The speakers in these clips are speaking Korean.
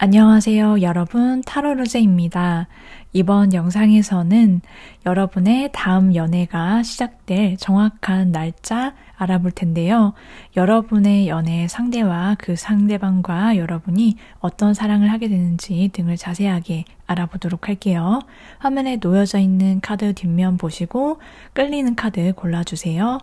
안녕하세요, 여러분. 타로르제입니다. 이번 영상에서는 여러분의 다음 연애가 시작될 정확한 날짜 알아볼 텐데요. 여러분의 연애 상대와 그 상대방과 여러분이 어떤 사랑을 하게 되는지 등을 자세하게 알아보도록 할게요. 화면에 놓여져 있는 카드 뒷면 보시고 끌리는 카드 골라주세요.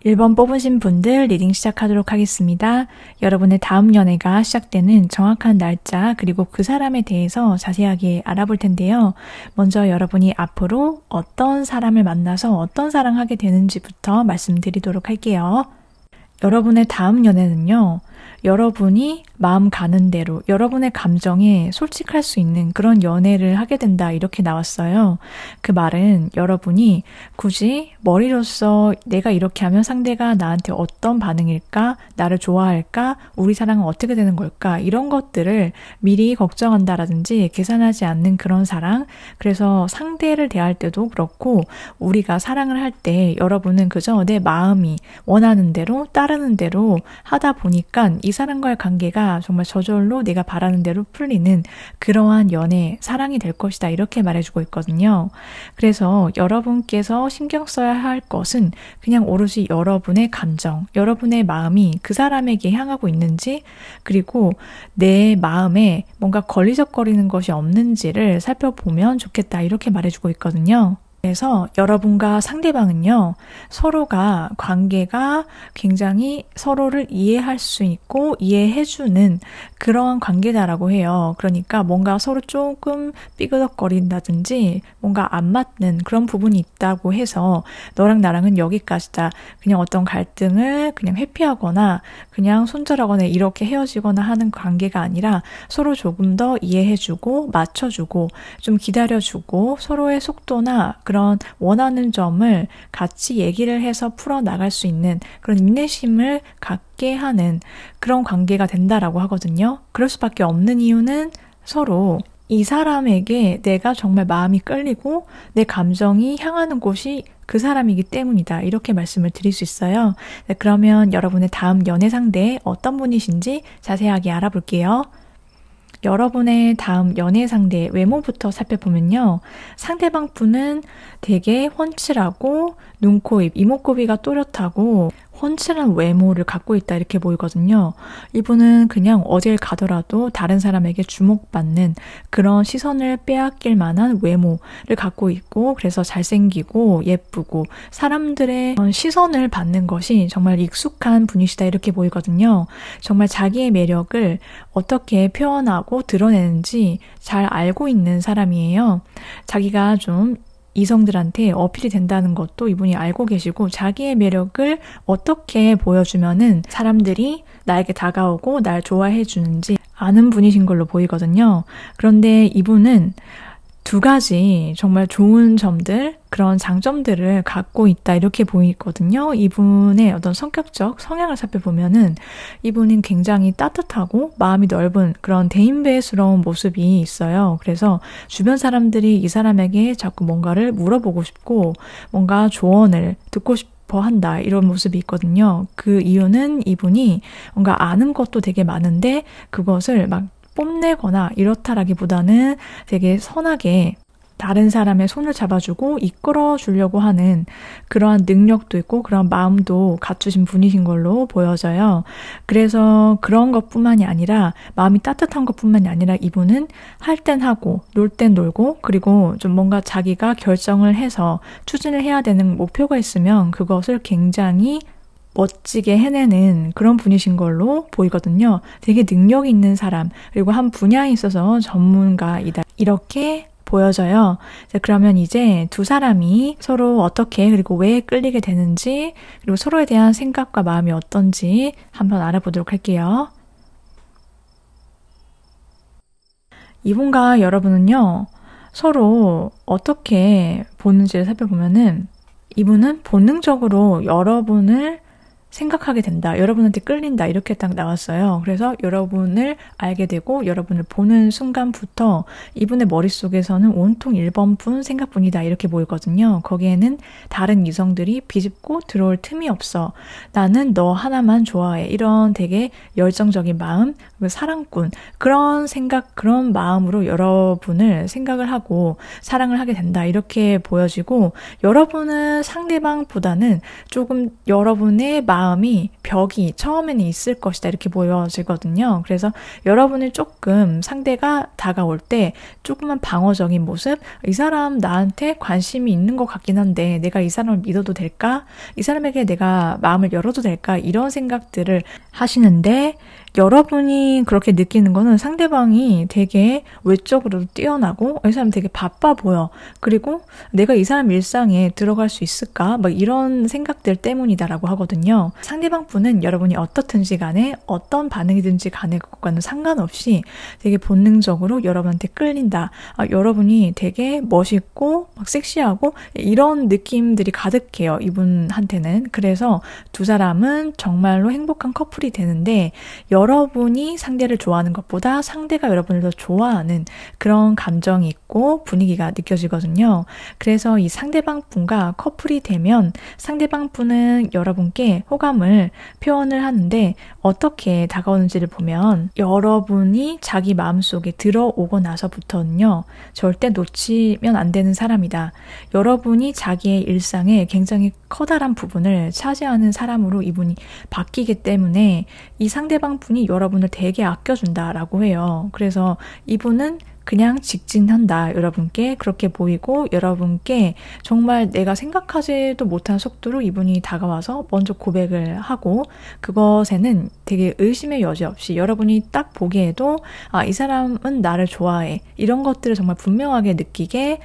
1번 뽑으신 분들 리딩 시작하도록 하겠습니다. 여러분의 다음 연애가 시작되는 정확한 날짜 그리고 그 사람에 대해서 자세하게 알아볼 텐데요. 먼저 여러분이 앞으로 어떤 사람을 만나서 어떤 사랑하게 되는지부터 말씀드리도록 할게요. 여러분의 다음 연애는요. 여러분이 마음 가는 대로 여러분의 감정에 솔직할 수 있는 그런 연애를 하게 된다 이렇게 나왔어요. 그 말은 여러분이 굳이 머리로서 내가 이렇게 하면 상대가 나한테 어떤 반응일까? 나를 좋아할까? 우리 사랑은 어떻게 되는 걸까? 이런 것들을 미리 걱정한다라든지 계산하지 않는 그런 사랑. 그래서 상대를 대할 때도 그렇고 우리가 사랑을 할 때 여러분은 그저 내 마음이 원하는 대로 따르는 대로 하다 보니까 이 사람과의 관계가 정말 저절로 내가 바라는 대로 풀리는 그러한 연애, 사랑이 될 것이다 이렇게 말해주고 있거든요. 그래서 여러분께서 신경 써야 할 것은 그냥 오롯이 여러분의 감정, 여러분의 마음이 그 사람에게 향하고 있는지 그리고 내 마음에 뭔가 걸리적거리는 것이 없는지를 살펴보면 좋겠다 이렇게 말해주고 있거든요. 그래서 여러분과 상대방은요, 서로가 관계가 굉장히 서로를 이해할 수 있고 이해해주는 그러한 관계다라고 해요. 그러니까 뭔가 서로 조금 삐그덕거린다든지 뭔가 안 맞는 그런 부분이 있다고 해서 너랑 나랑은 여기까지다. 그냥 어떤 갈등을 그냥 회피하거나 그냥 손절하거나 이렇게 헤어지거나 하는 관계가 아니라 서로 조금 더 이해해주고 맞춰주고 좀 기다려주고 서로의 속도나 그런 원하는 점을 같이 얘기를 해서 풀어나갈 수 있는 그런 인내심을 갖게 하는 그런 관계가 된다라고 하거든요. 그럴 수밖에 없는 이유는 서로 이 사람에게 내가 정말 마음이 끌리고 내 감정이 향하는 곳이 그 사람이기 때문이다. 이렇게 말씀을 드릴 수 있어요. 네, 그러면 여러분의 다음 연애 상대 어떤 분이신지 자세하게 알아볼게요. 여러분의 다음 연애 상대의 외모부터 살펴보면요. 상대방 분은 되게 훤칠하고 눈, 코, 입, 이목구비가 또렷하고 훤칠한 외모를 갖고 있다 이렇게 보이거든요. 이분은 그냥 어딜 가더라도 다른 사람에게 주목받는 그런 시선을 빼앗길 만한 외모를 갖고 있고 그래서 잘생기고 예쁘고 사람들의 시선을 받는 것이 정말 익숙한 분이시다 이렇게 보이거든요. 정말 자기의 매력을 어떻게 표현하고 드러내는지 잘 알고 있는 사람이에요. 자기가 좀 이성들한테 어필이 된다는 것도 이분이 알고 계시고 자기의 매력을 어떻게 보여주면은 사람들이 나에게 다가오고 날 좋아해 주는지 아는 분이신 걸로 보이거든요. 그런데 이분은 두 가지 정말 좋은 점들, 그런 장점들을 갖고 있다 이렇게 보이거든요. 이분의 어떤 성격적 성향을 살펴보면은 이분은 굉장히 따뜻하고 마음이 넓은 그런 대인배스러운 모습이 있어요. 그래서 주변 사람들이 이 사람에게 자꾸 뭔가를 물어보고 싶고 뭔가 조언을 듣고 싶어 한다 이런 모습이 있거든요. 그 이유는 이분이 뭔가 아는 것도 되게 많은데 그것을 막 뽐내거나 이렇다라기보다는 되게 선하게 다른 사람의 손을 잡아주고 이끌어 주려고 하는 그러한 능력도 있고 그런 마음도 갖추신 분이신 걸로 보여져요. 그래서 그런 것뿐만이 아니라 마음이 따뜻한 것뿐만이 아니라 이분은 할 땐 하고 놀 땐 놀고 그리고 좀 뭔가 자기가 결정을 해서 추진을 해야 되는 목표가 있으면 그것을 굉장히 멋지게 해내는 그런 분이신 걸로 보이거든요. 되게 능력 있는 사람, 그리고 한 분야에 있어서 전문가이다. 이렇게 보여져요. 자, 그러면 이제 두 사람이 서로 어떻게 그리고 왜 끌리게 되는지 그리고 서로에 대한 생각과 마음이 어떤지 한번 알아보도록 할게요. 이분과 여러분은요. 서로 어떻게 보는지를 살펴보면은 이분은 본능적으로 여러분을 생각하게 된다. 여러분한테 끌린다. 이렇게 딱 나왔어요. 그래서 여러분을 알게 되고 여러분을 보는 순간부터 이분의 머릿속에서는 온통 1번뿐 생각뿐이다. 이렇게 보이거든요. 거기에는 다른 이성들이 비집고 들어올 틈이 없어. 나는 너 하나만 좋아해. 이런 되게 열정적인 마음, 사랑꾼 그런 생각, 그런 마음으로 여러분을 생각을 하고 사랑을 하게 된다. 이렇게 보여지고 여러분은 상대방보다는 조금 여러분의 마음이 벽이 처음에는 있을 것이다 이렇게 보여지거든요. 그래서 여러분이 조금 상대가 다가올 때 조금만 방어적인 모습, 이 사람 나한테 관심이 있는 것 같긴 한데 내가 이 사람을 믿어도 될까? 이 사람에게 내가 마음을 열어도 될까? 이런 생각들을 하시는데 여러분이 그렇게 느끼는 거는 상대방이 되게 외적으로도 뛰어나고 이 사람 되게 바빠 보여. 그리고 내가 이 사람 일상에 들어갈 수 있을까? 막 이런 생각들 때문이다라고 하거든요. 상대방 분은 여러분이 어떻든지 간에 어떤 반응이든지 간에 그것과는 상관없이 되게 본능적으로 여러분한테 끌린다. 여러분이 되게 멋있고 막 섹시하고 이런 느낌들이 가득해요. 이분한테는. 그래서 두 사람은 정말로 행복한 커플이 되는데 여러분이 상대를 좋아하는 것보다 상대가 여러분을 더 좋아하는 그런 감정이 있고 분위기가 느껴지거든요. 그래서 이 상대방 분과 커플이 되면 상대방 분은 여러분께 호감을 표현을 하는데 어떻게 다가오는지를 보면 여러분이 자기 마음속에 들어오고 나서부터는요. 절대 놓치면 안 되는 사람이다. 여러분이 자기의 일상에 굉장히 커다란 부분을 차지하는 사람으로 이분이 바뀌기 때문에 이 상대방 분이 여러분을 되게 아껴준다라고 해요. 그래서 이분은 그냥 직진한다. 여러분께 그렇게 보이고 여러분께 정말 내가 생각하지도 못한 속도로 이분이 다가와서 먼저 고백을 하고 그것에는 되게 의심의 여지 없이 여러분이 딱 보기에도 이 사람은 나를 좋아해. 이런 것들을 정말 분명하게 느끼게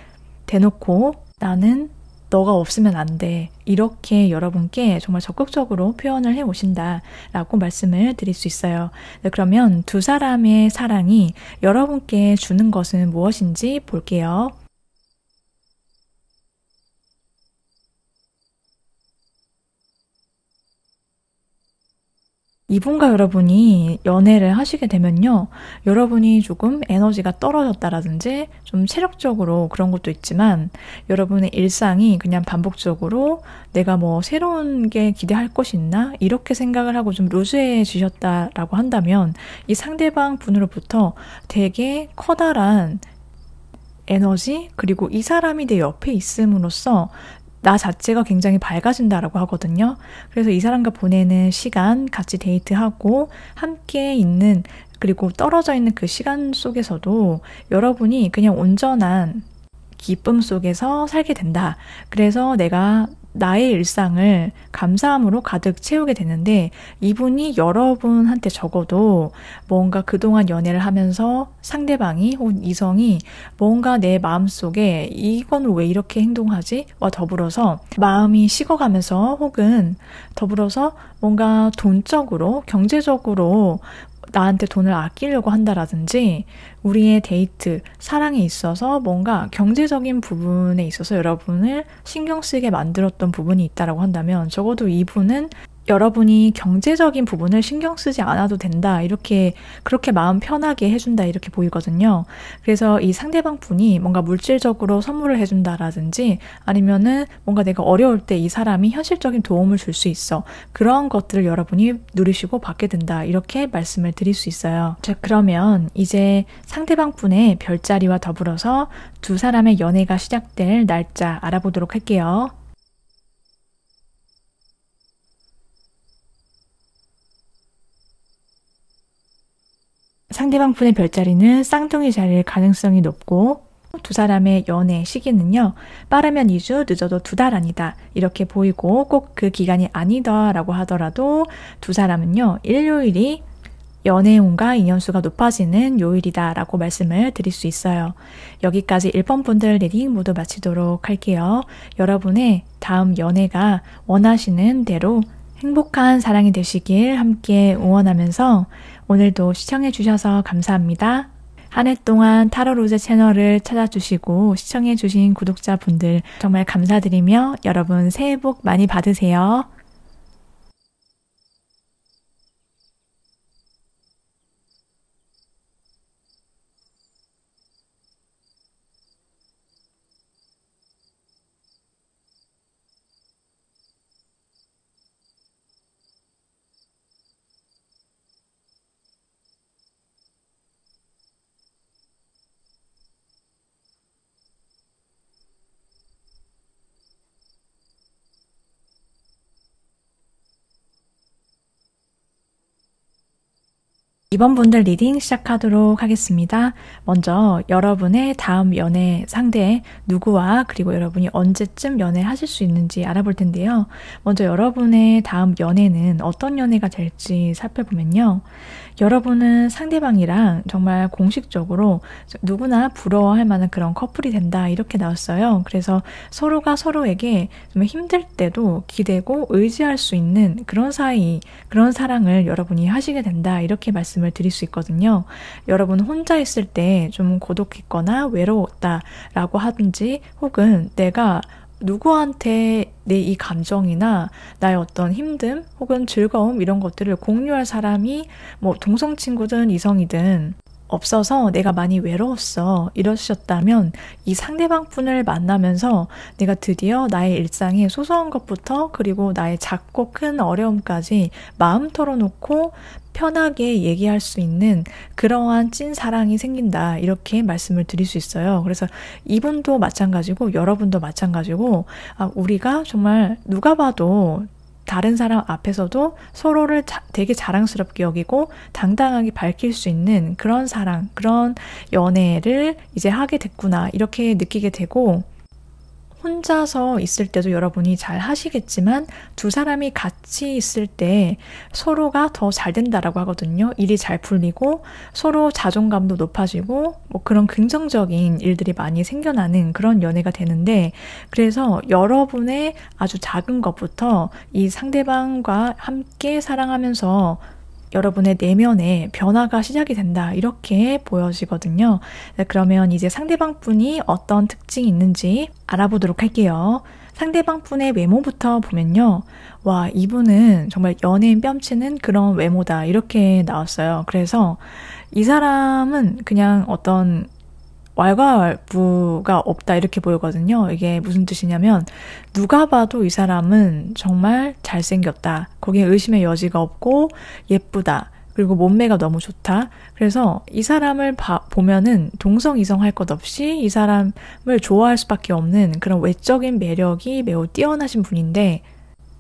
대놓고 나는 너가 없으면 안 돼. 이렇게 여러분께 정말 적극적으로 표현을 해오신다라고 말씀을 드릴 수 있어요. 네, 그러면 두 사람의 사랑이 여러분께 주는 것은 무엇인지 볼게요. 이분과 여러분이 연애를 하시게 되면요. 여러분이 조금 에너지가 떨어졌다라든지 좀 체력적으로 그런 것도 있지만 여러분의 일상이 그냥 반복적으로 내가 뭐 새로운 게 기대할 것이 있나? 이렇게 생각을 하고 좀 루즈해지셨다라고 한다면 이 상대방 분으로부터 되게 커다란 에너지 그리고 이 사람이 내 옆에 있음으로써 나 자체가 굉장히 밝아진다라고 하거든요. 그래서 이 사람과 보내는 시간, 같이 데이트하고 함께 있는 그리고 떨어져 있는 그 시간 속에서도 여러분이 그냥 온전한 기쁨 속에서 살게 된다. 그래서 내가 나의 일상을 감사함으로 가득 채우게 되는데 이분이 여러분한테 적어도 뭔가 그동안 연애를 하면서 상대방이 혹은 이성이 뭔가 내 마음속에 이건 왜 이렇게 행동하지? 와 더불어서 마음이 식어가면서 혹은 더불어서 뭔가 돈적으로 경제적으로 나한테 돈을 아끼려고 한다라든지 우리의 데이트, 사랑에 있어서 뭔가 경제적인 부분에 있어서 여러분을 신경 쓰게 만들었던 부분이 있다라고 한다면 적어도 이분은 여러분이 경제적인 부분을 신경 쓰지 않아도 된다. 그렇게 마음 편하게 해준다. 이렇게 보이거든요. 그래서 이 상대방 분이 뭔가 물질적으로 선물을 해준다라든지 아니면은 뭔가 내가 어려울 때 이 사람이 현실적인 도움을 줄 수 있어. 그런 것들을 여러분이 누리시고 받게 된다. 이렇게 말씀을 드릴 수 있어요. 자, 그러면 이제 상대방 분의 별자리와 더불어서 두 사람의 연애가 시작될 날짜 알아보도록 할게요. 상대방 분의 별자리는 쌍둥이 자리일 가능성이 높고 두 사람의 연애 시기는요. 빠르면 2주, 늦어도 2달 아니다. 이렇게 보이고 꼭 그 기간이 아니다라고 하더라도 두 사람은요. 일요일이 연애운과 인연수가 높아지는 요일이다라고 말씀을 드릴 수 있어요. 여기까지 1번 분들 리딩 모두 마치도록 할게요. 여러분의 다음 연애가 원하시는 대로 행복한 사랑이 되시길 함께 응원하면서 오늘도 시청해주셔서 감사합니다. 한 해 동안 타로로즈 채널을 찾아주시고 시청해주신 구독자분들 정말 감사드리며 여러분 새해 복 많이 받으세요. 이번 분들 리딩 시작하도록 하겠습니다. 먼저 여러분의 다음 연애 상대 누구와 그리고 여러분이 언제쯤 연애하실 수 있는지 알아볼 텐데요. 먼저 여러분의 다음 연애는 어떤 연애가 될지 살펴보면요. 여러분은 상대방이랑 정말 공식적으로 누구나 부러워할 만한 그런 커플이 된다 이렇게 나왔어요. 그래서 서로가 서로에게 좀 힘들 때도 기대고 의지할 수 있는 그런 사이, 그런 사랑을 여러분이 하시게 된다 이렇게 말씀을 드릴 수 있거든요. 여러분 혼자 있을 때 좀 고독했거나 외로웠다라고 하든지 혹은 내가 누구한테 내 이 감정이나 나의 어떤 힘듦 혹은 즐거움 이런 것들을 공유할 사람이 뭐 동성 친구든 이성이든 없어서 내가 많이 외로웠어 이러셨다면 이 상대방 분을 만나면서 내가 드디어 나의 일상의 소소한 것부터 그리고 나의 작고 큰 어려움까지 마음 털어놓고 편하게 얘기할 수 있는 그러한 찐 사랑이 생긴다 이렇게 말씀을 드릴 수 있어요. 그래서 이분도 마찬가지고 여러분도 마찬가지고 우리가 정말 누가 봐도 다른 사람 앞에서도 서로를 되게 자랑스럽게 여기고 당당하게 밝힐 수 있는 그런 사랑, 그런 연애를 이제 하게 됐구나 이렇게 느끼게 되고 혼자서 있을 때도 여러분이 잘 하시겠지만 두 사람이 같이 있을 때 서로가 더 잘 된다라고 하거든요. 일이 잘 풀리고 서로 자존감도 높아지고 뭐 그런 긍정적인 일들이 많이 생겨나는 그런 연애가 되는데 그래서 여러분의 아주 작은 것부터 이 상대방과 함께 사랑하면서 여러분의 내면에 변화가 시작이 된다. 이렇게 보여지거든요. 그러면 이제 상대방 분이 어떤 특징이 있는지 알아보도록 할게요. 상대방 분의 외모부터 보면요. 와, 이분은 정말 연예인 뺨치는 그런 외모다. 이렇게 나왔어요. 그래서 이 사람은 그냥 어떤 왈가왈부가 없다 이렇게 보이거든요. 이게 무슨 뜻이냐면 누가 봐도 이 사람은 정말 잘생겼다. 거기에 의심의 여지가 없고 예쁘다. 그리고 몸매가 너무 좋다. 그래서 이 사람을 보면은 동성 이성 할 것 없이 이 사람을 좋아할 수밖에 없는 그런 외적인 매력이 매우 뛰어나신 분인데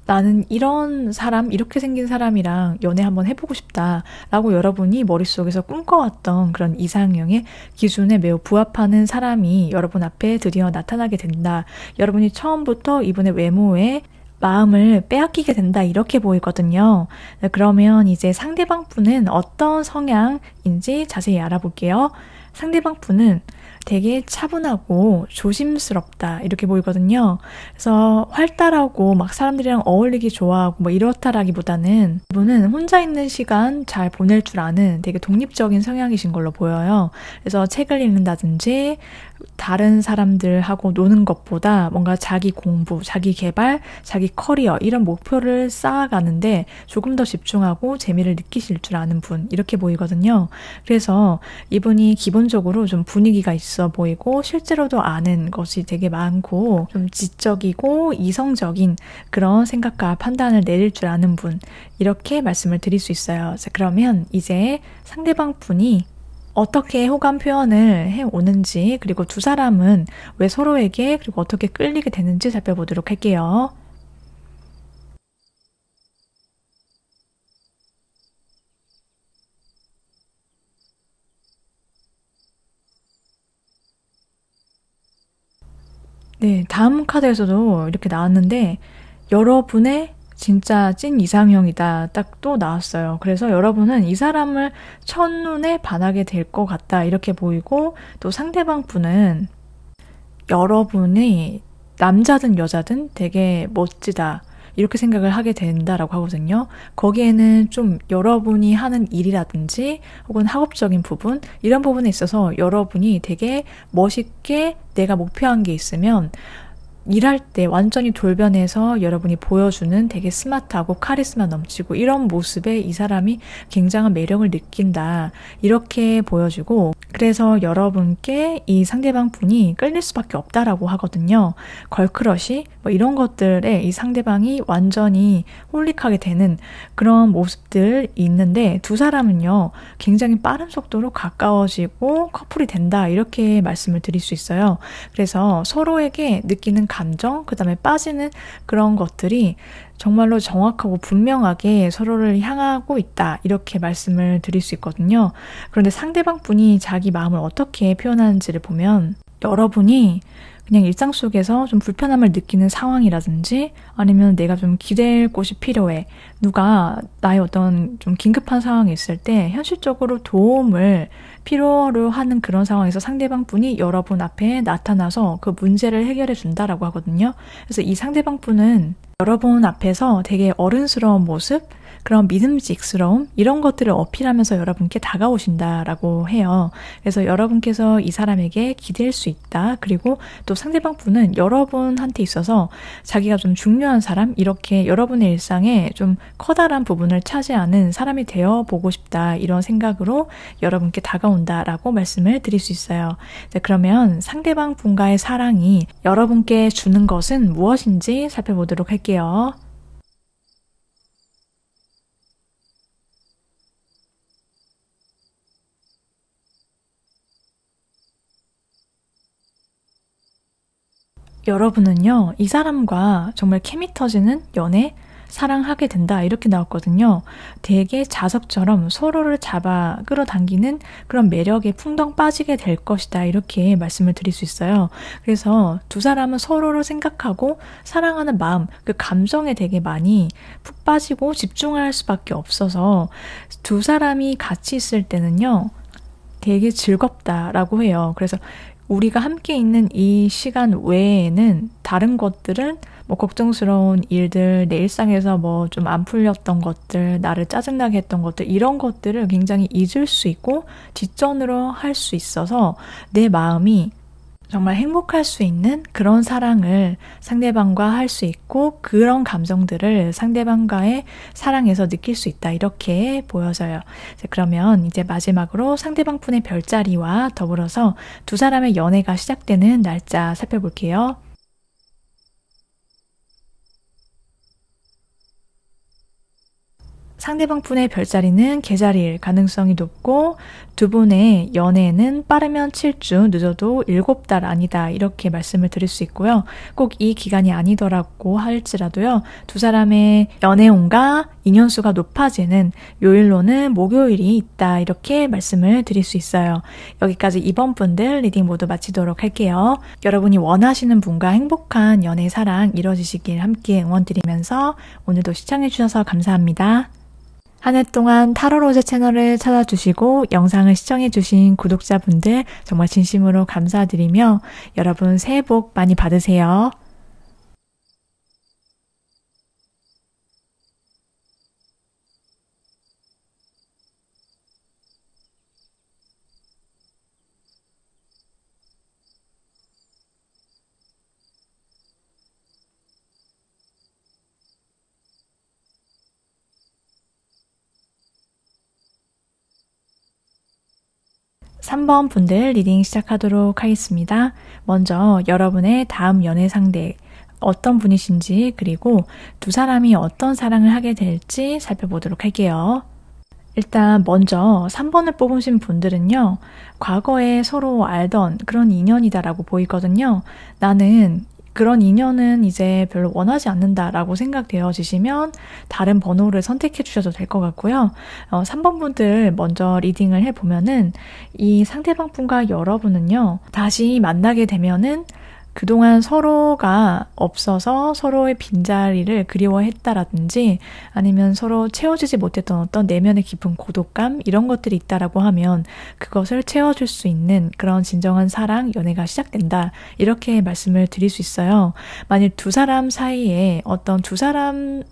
나는 이런 사람, 이렇게 생긴 사람이랑 연애 한번 해보고 싶다라고 여러분이 머릿속에서 꿈꿔왔던 그런 이상형의 기준에 매우 부합하는 사람이 여러분 앞에 드디어 나타나게 된다. 여러분이 처음부터 이분의 외모에 마음을 빼앗기게 된다. 이렇게 보이거든요. 그러면 이제 상대방 분은 어떤 성향인지 자세히 알아볼게요. 상대방 분은 되게 차분하고 조심스럽다 이렇게 보이거든요. 그래서 활달하고 막 사람들이랑 어울리기 좋아하고 뭐 이렇다라기보다는 이분은 혼자 있는 시간 잘 보낼 줄 아는 되게 독립적인 성향이신 걸로 보여요. 그래서 책을 읽는다든지 다른 사람들하고 노는 것보다 뭔가 자기 공부, 자기 개발, 자기 커리어 이런 목표를 쌓아가는데 조금 더 집중하고 재미를 느끼실 줄 아는 분 이렇게 보이거든요. 그래서 이분이 기본적으로 좀 분위기가 있어 보이고 실제로도 아는 것이 되게 많고 좀 지적이고 이성적인 그런 생각과 판단을 내릴 줄 아는 분 이렇게 말씀을 드릴 수 있어요. 자, 그러면 이제 상대방 분이 어떻게 호감 표현을 해오는지 그리고 두 사람은 왜 서로에게 그리고 어떻게 끌리게 되는지 살펴보도록 할게요. 네, 다음 카드에서도 이렇게 나왔는데 여러분의 진짜 찐 이상형이다 딱 또 나왔어요. 그래서 여러분은 이 사람을 첫눈에 반하게 될 것 같다 이렇게 보이고 또 상대방 분은 여러분이 남자든 여자든 되게 멋지다 이렇게 생각을 하게 된다라고 하거든요. 거기에는 좀 여러분이 하는 일이라든지 혹은 학업적인 부분 이런 부분에 있어서 여러분이 되게 멋있게 내가 목표한 게 있으면 일할 때 완전히 돌변해서 여러분이 보여주는 되게 스마트하고 카리스마 넘치고 이런 모습에 이 사람이 굉장한 매력을 느낀다. 이렇게 보여주고 그래서 여러분께 이 상대방 분이 끌릴 수밖에 없다라고 하거든요. 걸크러쉬 뭐 이런 것들에 이 상대방이 완전히 홀릭하게 되는 그런 모습들이 있는데 두 사람은요. 굉장히 빠른 속도로 가까워지고 커플이 된다. 이렇게 말씀을 드릴 수 있어요. 그래서 서로에게 느끼는 감정, 그 다음에 빠지는 그런 것들이 정말로 정확하고 분명하게 서로를 향하고 있다. 이렇게 말씀을 드릴 수 있거든요. 그런데 상대방 분이 자기 마음을 어떻게 표현하는지를 보면 여러분이 그냥 일상 속에서 좀 불편함을 느끼는 상황이라든지 아니면 내가 좀 기댈 곳이 필요해. 누가 나의 어떤 좀 긴급한 상황이 있을 때 현실적으로 도움을 필요로 하는 그런 상황에서 상대방 분이 여러분 앞에 나타나서 그 문제를 해결해 준다라고 하거든요. 그래서 이 상대방 분은 여러분 앞에서 되게 어른스러운 모습, 그런 믿음직스러움 이런 것들을 어필하면서 여러분께 다가오신다라고 해요. 그래서 여러분께서 이 사람에게 기댈 수 있다. 그리고 또 상대방 분은 여러분한테 있어서 자기가 좀 중요한 사람, 이렇게 여러분의 일상에 좀 커다란 부분을 차지하는 사람이 되어보고 싶다. 이런 생각으로 여러분께 다가온다라고 말씀을 드릴 수 있어요. 자, 그러면 상대방 분과의 사랑이 여러분께 주는 것은 무엇인지 살펴보도록 할게요. 여러분은요, 이 사람과 정말 케미 터지는 연애, 사랑하게 된다. 이렇게 나왔거든요. 되게 자석처럼 서로를 잡아 끌어당기는 그런 매력에 풍덩 빠지게 될 것이다. 이렇게 말씀을 드릴 수 있어요. 그래서 두 사람은 서로를 생각하고 사랑하는 마음, 그 감정에 되게 많이 푹 빠지고 집중할 수밖에 없어서 두 사람이 같이 있을 때는요, 되게 즐겁다라고 해요. 그래서 우리가 함께 있는 이 시간 외에는 다른 것들은 뭐 걱정스러운 일들, 내 일상에서 뭐 좀 안 풀렸던 것들, 나를 짜증나게 했던 것들, 이런 것들을 굉장히 잊을 수 있고 뒷전으로 할 수 있어서 내 마음이 정말 행복할 수 있는 그런 사랑을 상대방과 할 수 있고 그런 감정들을 상대방과의 사랑에서 느낄 수 있다. 이렇게 보여져요. 자, 그러면 이제 마지막으로 상대방 분의 별자리와 더불어서 두 사람의 연애가 시작되는 날짜 살펴볼게요. 상대방 분의 별자리는 개자리일 가능성이 높고 두 분의 연애는 빠르면 7주, 늦어도 7달 아니다. 이렇게 말씀을 드릴 수 있고요. 꼭 이 기간이 아니더라고 할지라도요. 두 사람의 연애운과 인연수가 높아지는 요일로는 목요일이 있다. 이렇게 말씀을 드릴 수 있어요. 여기까지 이번 분들 리딩 모두 마치도록 할게요. 여러분이 원하시는 분과 행복한 연애 사랑 이루어지시길 함께 응원드리면서 오늘도 시청해주셔서 감사합니다. 한 해 동안 타로로즈 채널을 찾아주시고 영상을 시청해주신 구독자분들 정말 진심으로 감사드리며 여러분 새해 복 많이 받으세요. 3번 분들 리딩 시작하도록 하겠습니다. 먼저 여러분의 다음 연애 상대 어떤 분이신지 그리고 두 사람이 어떤 사랑을 하게 될지 살펴보도록 할게요. 일단 먼저 3번을 뽑으신 분들은요. 과거에 서로 알던 그런 인연이다라고 보이거든요. 나는 그런 인연은 이제 별로 원하지 않는다라고 생각되어지시면 다른 번호를 선택해 주셔도 될 것 같고요. 3번 분들 먼저 리딩을 해보면은 이 상대방 분과 여러분은요. 다시 만나게 되면은 그동안 서로가 없어서 서로의 빈자리를 그리워했다라든지 아니면 서로 채워주지 못했던 어떤 내면의 깊은 고독감 이런 것들이 있다라고 하면 그것을 채워줄 수 있는 그런 진정한 사랑, 연애가 시작된다. 이렇게 말씀을 드릴 수 있어요. 만일 두 사람 사이에 어떤 두 사람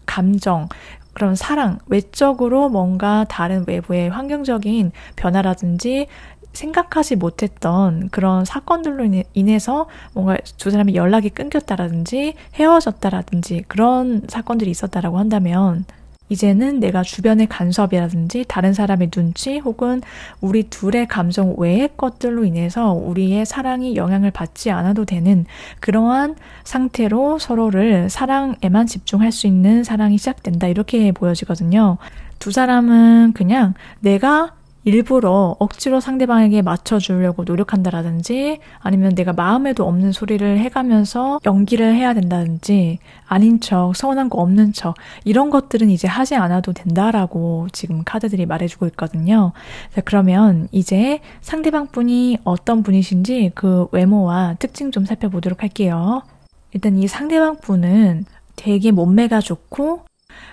감정, 그런 사랑, 외적으로 뭔가 다른 외부의 환경적인 변화라든지 생각하지 못했던 그런 사건들로 인해서 뭔가 두 사람이 연락이 끊겼다라든지 헤어졌다라든지 그런 사건들이 있었다라고 한다면 이제는 내가 주변의 간섭이라든지 다른 사람의 눈치 혹은 우리 둘의 감정 외의 것들로 인해서 우리의 사랑이 영향을 받지 않아도 되는 그러한 상태로 서로를 사랑에만 집중할 수 있는 사랑이 시작된다. 이렇게 보여지거든요. 두 사람은 그냥 내가 일부러 억지로 상대방에게 맞춰주려고 노력한다라든지 아니면 내가 마음에도 없는 소리를 해가면서 연기를 해야 된다든지 아닌 척, 서운한 거 없는 척 이런 것들은 이제 하지 않아도 된다라고 지금 카드들이 말해주고 있거든요. 자, 그러면 이제 상대방 분이 어떤 분이신지 그 외모와 특징 좀 살펴보도록 할게요. 일단 이 상대방 분은 되게 몸매가 좋고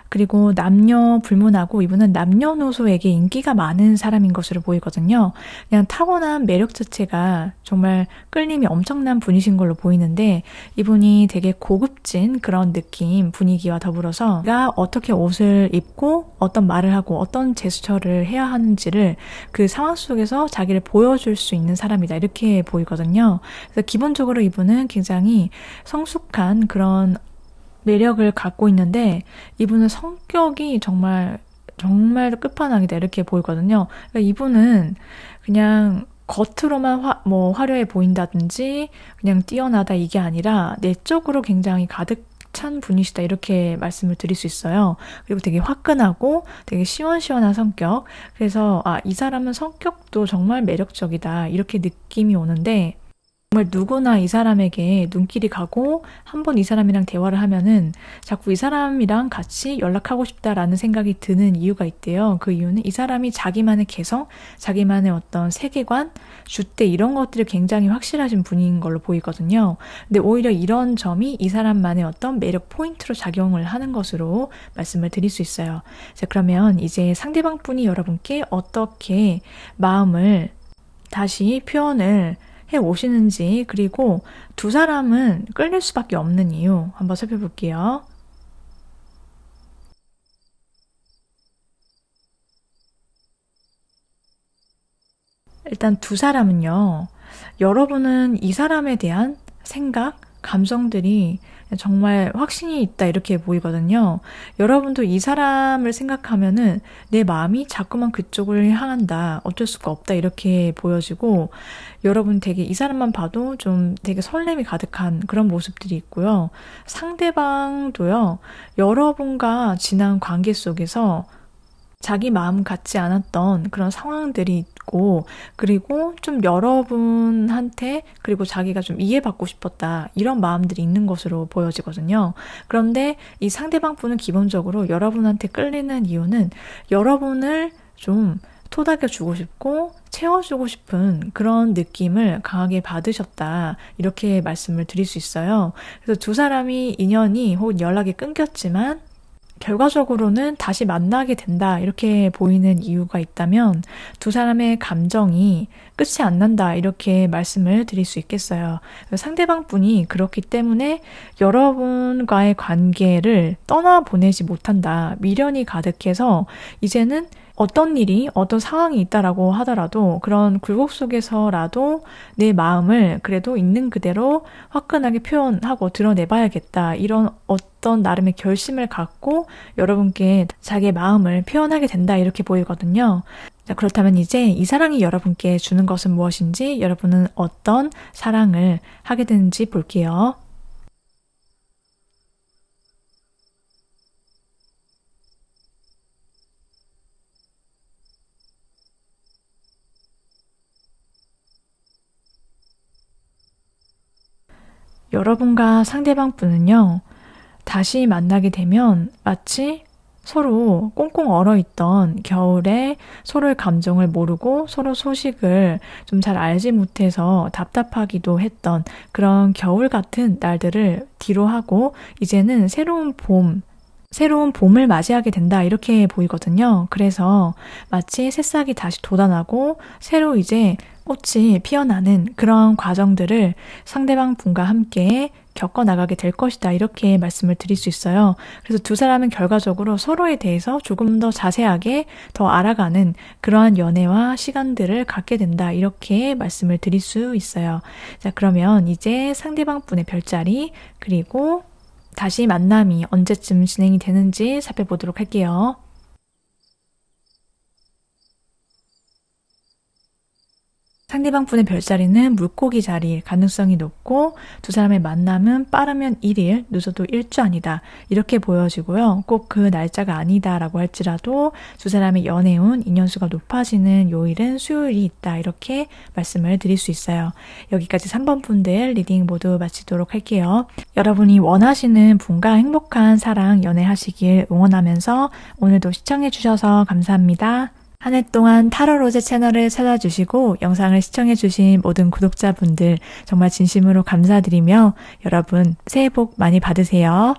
그리고 남녀 불문하고 이분은 남녀노소에게 인기가 많은 사람인 것으로 보이거든요. 그냥 타고난 매력 자체가 정말 끌림이 엄청난 분이신 걸로 보이는데 이분이 되게 고급진 그런 느낌, 분위기와 더불어서 내가 어떻게 옷을 입고 어떤 말을 하고 어떤 제스처를 해야 하는지를 그 상황 속에서 자기를 보여줄 수 있는 사람이다. 이렇게 보이거든요. 그래서 기본적으로 이분은 굉장히 성숙한 그런 매력을 갖고 있는데 이분은 성격이 정말 끝판왕이다 이렇게 보이거든요. 그러니까 이분은 그냥 겉으로만 화려해 보인다든지 그냥 뛰어나다 이게 아니라 내적으로 굉장히 가득 찬 분이시다 이렇게 말씀을 드릴 수 있어요. 그리고 되게 화끈하고 되게 시원시원한 성격. 그래서 이 사람은 성격도 정말 매력적이다 이렇게 느낌이 오는데 정말 누구나 이 사람에게 눈길이 가고 한번 이 사람이랑 대화를 하면은 자꾸 이 사람이랑 같이 연락하고 싶다라는 생각이 드는 이유가 있대요. 그 이유는 이 사람이 자기만의 개성, 자기만의 어떤 세계관, 줏대 이런 것들이 굉장히 확실하신 분인 걸로 보이거든요. 근데 오히려 이런 점이 이 사람만의 어떤 매력 포인트로 작용을 하는 것으로 말씀을 드릴 수 있어요. 자, 그러면 이제 상대방 분이 여러분께 어떻게 마음을 다시 표현을 해 오시는지 그리고 두 사람은 끌릴 수밖에 없는 이유 한번 살펴볼게요. 일단 두 사람은요. 여러분은 이 사람에 대한 생각, 감정들이 정말 확신이 있다 이렇게 보이거든요. 여러분도 이 사람을 생각하면은 내 마음이 자꾸만 그쪽을 향한다. 어쩔 수가 없다 이렇게 보여지고 여러분 되게 이 사람만 봐도 좀 되게 설렘이 가득한 그런 모습들이 있고요. 상대방도요. 여러분과 지난 관계 속에서 자기 마음 같지 않았던 그런 상황들이 있고 그리고 좀 여러분한테 그리고 자기가 좀 이해받고 싶었다 이런 마음들이 있는 것으로 보여지거든요. 그런데 이 상대방 분은 기본적으로 여러분한테 끌리는 이유는 여러분을 좀 토닥여주고 싶고 채워주고 싶은 그런 느낌을 강하게 받으셨다 이렇게 말씀을 드릴 수 있어요. 그래서 두 사람이 인연이 혹은 연락이 끊겼지만 결과적으로는 다시 만나게 된다 이렇게 보이는 이유가 있다면 두 사람의 감정이 끝이 안 난다 이렇게 말씀을 드릴 수 있겠어요. 상대방 분이 그렇기 때문에 여러분과의 관계를 떠나보내지 못한다. 미련이 가득해서 이제는 어떤 일이, 어떤 상황이 있다라고 하더라도 그런 굴곡 속에서라도 내 마음을 그래도 있는 그대로 화끈하게 표현하고 드러내봐야겠다. 이런 어떤 나름의 결심을 갖고 여러분께 자기의 마음을 표현하게 된다. 이렇게 보이거든요. 자, 그렇다면 이제 이 사랑이 여러분께 주는 것은 무엇인지, 여러분은 어떤 사랑을 하게 되는지 볼게요. 여러분과 상대방 분은요, 다시 만나게 되면 마치 서로 꽁꽁 얼어있던 겨울에 서로의 감정을 모르고 서로 소식을 좀 잘 알지 못해서 답답하기도 했던 그런 겨울 같은 날들을 뒤로하고 이제는 새로운 봄을 맞이하게 된다 이렇게 보이거든요. 그래서 마치 새싹이 다시 돋아나고 새로 이제 꽃이 피어나는 그런 과정들을 상대방 분과 함께 겪어나가게 될 것이다 이렇게 말씀을 드릴 수 있어요. 그래서 두 사람은 결과적으로 서로에 대해서 조금 더 자세하게 더 알아가는 그러한 연애와 시간들을 갖게 된다 이렇게 말씀을 드릴 수 있어요. 자, 그러면 이제 상대방 분의 별자리 그리고 다시 만남이 언제쯤 진행이 되는지 살펴보도록 할게요. 상대방 분의 별자리는 물고기 자리일 가능성이 높고 두 사람의 만남은 빠르면 1일, 늦어도 1주 아니다. 이렇게 보여지고요. 꼭 그 날짜가 아니다라고 할지라도 두 사람의 연애운, 인연수가 높아지는 요일은 수요일이 있다. 이렇게 말씀을 드릴 수 있어요. 여기까지 3번 분들 리딩 모두 마치도록 할게요. 여러분이 원하시는 분과 행복한 사랑 연애하시길 응원하면서 오늘도 시청해주셔서 감사합니다. 한 해 동안 타로 로제 채널을 찾아주시고 영상을 시청해주신 모든 구독자분들 정말 진심으로 감사드리며 여러분 새해 복 많이 받으세요.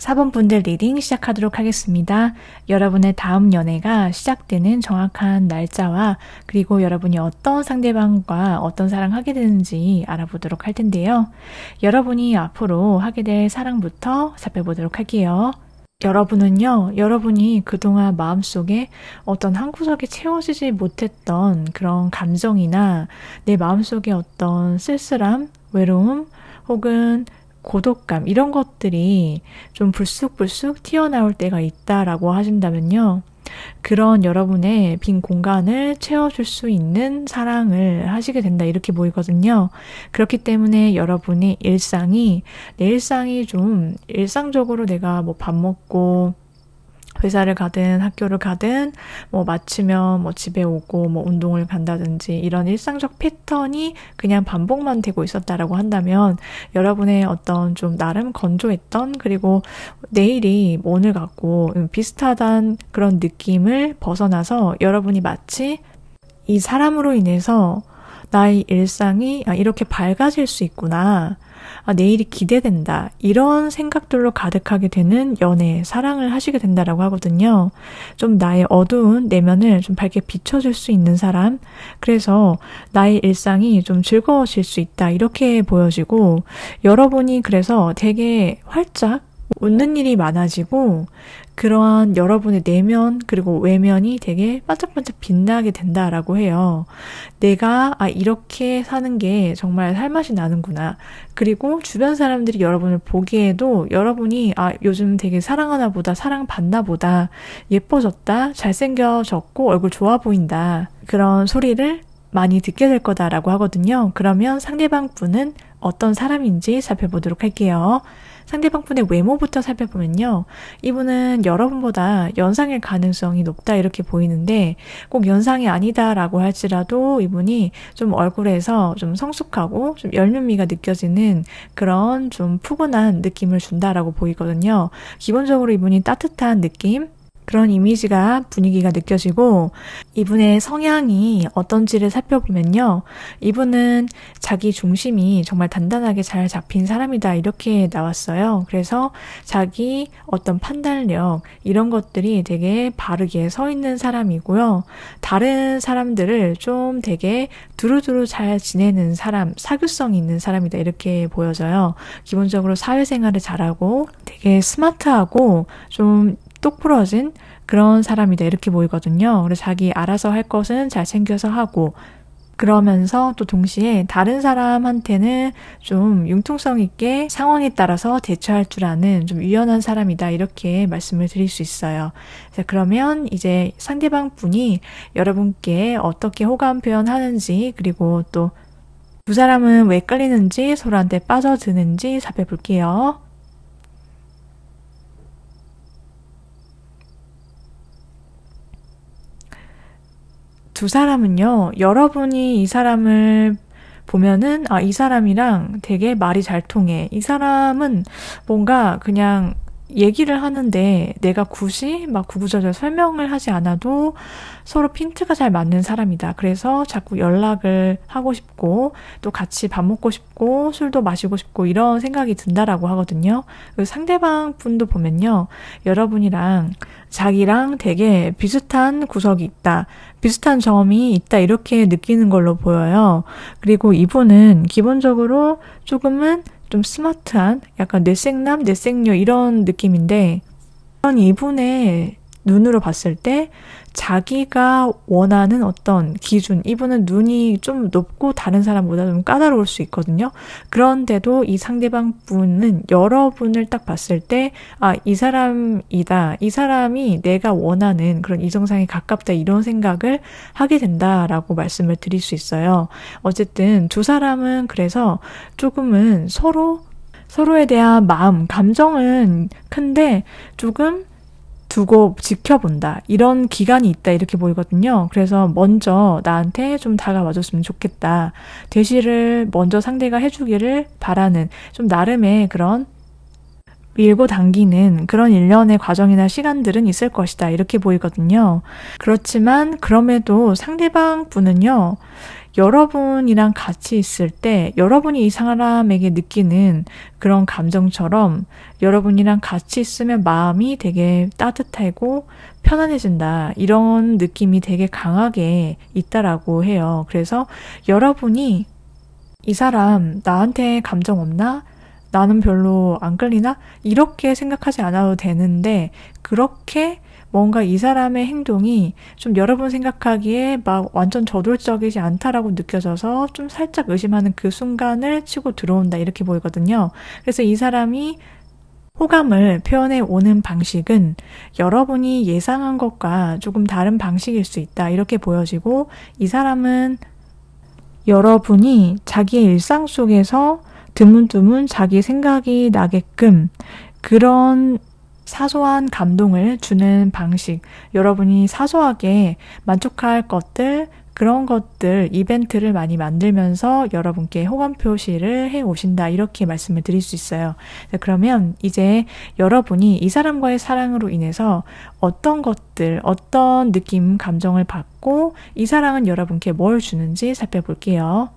4번 분들 리딩 시작하도록 하겠습니다. 여러분의 다음 연애가 시작되는 정확한 날짜와 그리고 여러분이 어떤 상대방과 어떤 사랑하게 되는지 알아보도록 할 텐데요. 여러분이 앞으로 하게 될 사랑부터 살펴보도록 할게요. 여러분이 그동안 마음속에 어떤 한 구석에 채워지지 못했던 그런 감정이나 내 마음속에 어떤 쓸쓸함, 외로움 혹은 고독감 이런 것들이 좀 불쑥불쑥 튀어나올 때가 있다라고 하신다면요. 그런 여러분의 빈 공간을 채워줄 수 있는 사랑을 하시게 된다 이렇게 보이거든요. 그렇기 때문에 여러분의 내 일상이 좀 일상적으로 내가 뭐 밥 먹고 회사를 가든 학교를 가든 뭐 마치면 뭐 집에 오고 뭐 운동을 간다든지 이런 일상적 패턴이 그냥 반복만 되고 있었다라고 한다면 여러분의 어떤 좀 나름 건조했던 그리고 내일이 오늘 같고 비슷하단 그런 느낌을 벗어나서 여러분이 마치 이 사람으로 인해서 나의 일상이 이렇게 밝아질 수 있구나. 내일이 기대된다. 이런 생각들로 가득하게 되는 연애, 사랑을 하시게 된다라고 하거든요. 좀 나의 어두운 내면을 좀 밝게 비춰줄 수 있는 사람. 그래서 나의 일상이 좀 즐거워질 수 있다. 이렇게 보여지고 여러분이 그래서 되게 활짝 웃는 일이 많아지고 그러한 여러분의 내면 그리고 외면이 되게 반짝반짝 빛나게 된다라고 해요. 내가 이렇게 사는 게 정말 살맛이 나는구나. 그리고 주변 사람들이 여러분을 보기에도 여러분이 요즘 되게 사랑하나 보다, 사랑받나 보다, 예뻐졌다, 잘생겨졌고 얼굴 좋아 보인다. 그런 소리를 많이 듣게 될 거다라고 하거든요. 그러면 상대방 분은 어떤 사람인지 살펴보도록 할게요. 상대방 분의 외모부터 살펴보면요. 이분은 여러분보다 연상일 가능성이 높다 이렇게 보이는데 꼭 연상이 아니다라고 할지라도 이분이 좀 얼굴에서 좀 성숙하고 좀 연륜미가 느껴지는 그런 좀 푸근한 느낌을 준다라고 보이거든요. 기본적으로 이분이 따뜻한 느낌, 그런 이미지가 분위기가 느껴지고 이분의 성향이 어떤지를 살펴보면요. 이분은 자기 중심이 정말 단단하게 잘 잡힌 사람이다 이렇게 나왔어요. 그래서 자기 어떤 판단력 이런 것들이 되게 바르게 서 있는 사람이고요. 다른 사람들을 좀 되게 두루두루 잘 지내는 사람, 사교성이 있는 사람이다 이렇게 보여져요. 기본적으로 사회생활을 잘하고 되게 스마트하고 좀 똑부러진 그런 사람이다 이렇게 보이거든요. 그래서 자기 알아서 할 것은 잘 챙겨서 하고 그러면서 또 동시에 다른 사람한테는 좀 융통성 있게 상황에 따라서 대처할 줄 아는 좀 유연한 사람이다 이렇게 말씀을 드릴 수 있어요. 자, 그러면 이제 상대방 분이 여러분께 어떻게 호감 표현하는지 그리고 또 두 사람은 왜 끌리는지 서로한테 빠져드는지 살펴볼게요. 두 사람은요, 여러분이 이 사람을 보면은, 이 사람이랑 되게 말이 잘 통해. 이 사람은 뭔가 그냥 얘기를 하는데 내가 굳이 막 구구절절 설명을 하지 않아도 서로 핀트가 잘 맞는 사람이다. 그래서 자꾸 연락을 하고 싶고 또 같이 밥 먹고 싶고 술도 마시고 싶고 이런 생각이 든다라고 하거든요. 상대방 분도 보면요. 여러분이랑 자기랑 되게 비슷한 구석이 있다. 비슷한 점이 있다. 이렇게 느끼는 걸로 보여요. 그리고 이분은 기본적으로 조금은 좀 스마트한 약간 뇌생남, 뇌생녀 이런 느낌인데 이런 이분의 눈으로 봤을 때 자기가 원하는 어떤 기준, 이분은 눈이 좀 높고 다른 사람보다 좀 까다로울 수 있거든요. 그런데도 이 상대방 분은 여러분을 딱 봤을 때 이 사람이다. 이 사람이 내가 원하는 그런 이정상에 가깝다 이런 생각을 하게 된다라고 말씀을 드릴 수 있어요. 어쨌든 두 사람은 그래서 조금은 서로에 대한 마음, 감정은 큰데 조금 두고 지켜본다. 이런 기간이 있다. 이렇게 보이거든요. 그래서 먼저 나한테 좀 다가와줬으면 좋겠다. 대시를 먼저 상대가 해주기를 바라는 좀 나름의 그런 밀고 당기는 그런 일련의 과정이나 시간들은 있을 것이다. 이렇게 보이거든요. 그렇지만 그럼에도 상대방 분은요. 여러분이랑 같이 있을 때 여러분이 이 사람에게 느끼는 그런 감정처럼 여러분이랑 같이 있으면 마음이 되게 따뜻하고 편안해진다. 이런 느낌이 되게 강하게 있다라고 해요. 그래서 여러분이 이 사람 나한테 감정 없나? 나는 별로 안 끌리나? 이렇게 생각하지 않아도 되는데 그렇게 뭔가 이 사람의 행동이 좀 여러분 생각하기에 막 완전 저돌적이지 않다라고 느껴져서 좀 살짝 의심하는 그 순간을 치고 들어온다 이렇게 보이거든요. 그래서 이 사람이 호감을 표현해 오는 방식은 여러분이 예상한 것과 조금 다른 방식일 수 있다 이렇게 보여지고 이 사람은 여러분이 자기의 일상 속에서 드문드문 자기 생각이 나게끔 그런 사소한 감동을 주는 방식, 여러분이 사소하게 만족할 것들, 그런 것들, 이벤트를 많이 만들면서 여러분께 호감 표시를 해 오신다. 이렇게 말씀을 드릴 수 있어요. 그러면 이제 여러분이 이 사람과의 사랑으로 인해서 어떤 것들, 어떤 느낌, 감정을 받고 이 사랑은 여러분께 뭘 주는지 살펴볼게요.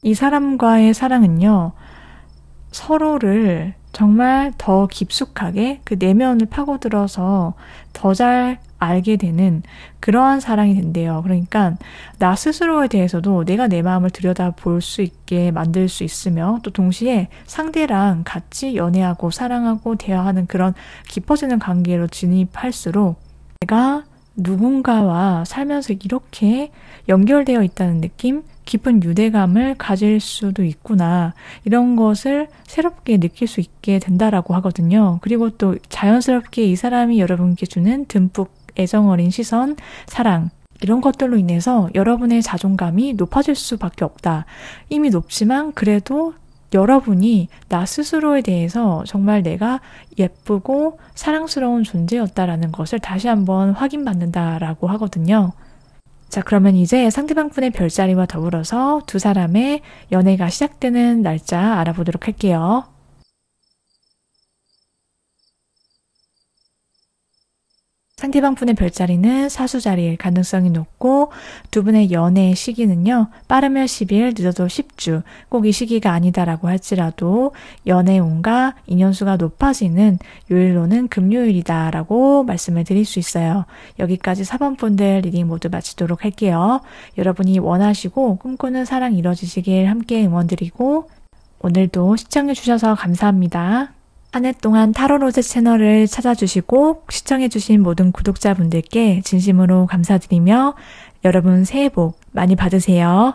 이 사람과의 사랑은요, 서로를 정말 더 깊숙하게 그 내면을 파고들어서 더 잘 알게 되는 그러한 사랑이 된대요. 그러니까 나 스스로에 대해서도 내가 내 마음을 들여다볼 수 있게 만들 수 있으며 또 동시에 상대랑 같이 연애하고 사랑하고 대화하는 그런 깊어지는 관계로 진입할수록 내가 누군가와 살면서 이렇게 연결되어 있다는 느낌, 깊은 유대감을 가질 수도 있구나. 이런 것을 새롭게 느낄 수 있게 된다라고 하거든요. 그리고 또 자연스럽게 이 사람이 여러분께 주는 듬뿍 애정 어린 시선, 사랑, 이런 것들로 인해서 여러분의 자존감이 높아질 수밖에 없다. 이미 높지만 그래도 여러분이 나 스스로에 대해서 정말 내가 예쁘고 사랑스러운 존재였다라는 것을 다시 한번 확인받는다라고 하거든요. 자, 그러면 이제 상대방분의 별자리와 더불어서 두 사람의 연애가 시작되는 날짜 알아보도록 할게요. 상대방분의 별자리는 사수자리일 가능성이 높고 두 분의 연애 시기는요. 빠르면 10일, 늦어도 10주, 꼭 이 시기가 아니다라고 할지라도 연애운과 인연수가 높아지는 요일로는 금요일이다라고 말씀을 드릴 수 있어요. 여기까지 4번분들 리딩 모두 마치도록 할게요. 여러분이 원하시고 꿈꾸는 사랑 이뤄지시길 함께 응원드리고 오늘도 시청해주셔서 감사합니다. 한 해 동안 타로로제 채널을 찾아주시고 시청해주신 모든 구독자분들께 진심으로 감사드리며 여러분 새해 복 많이 받으세요.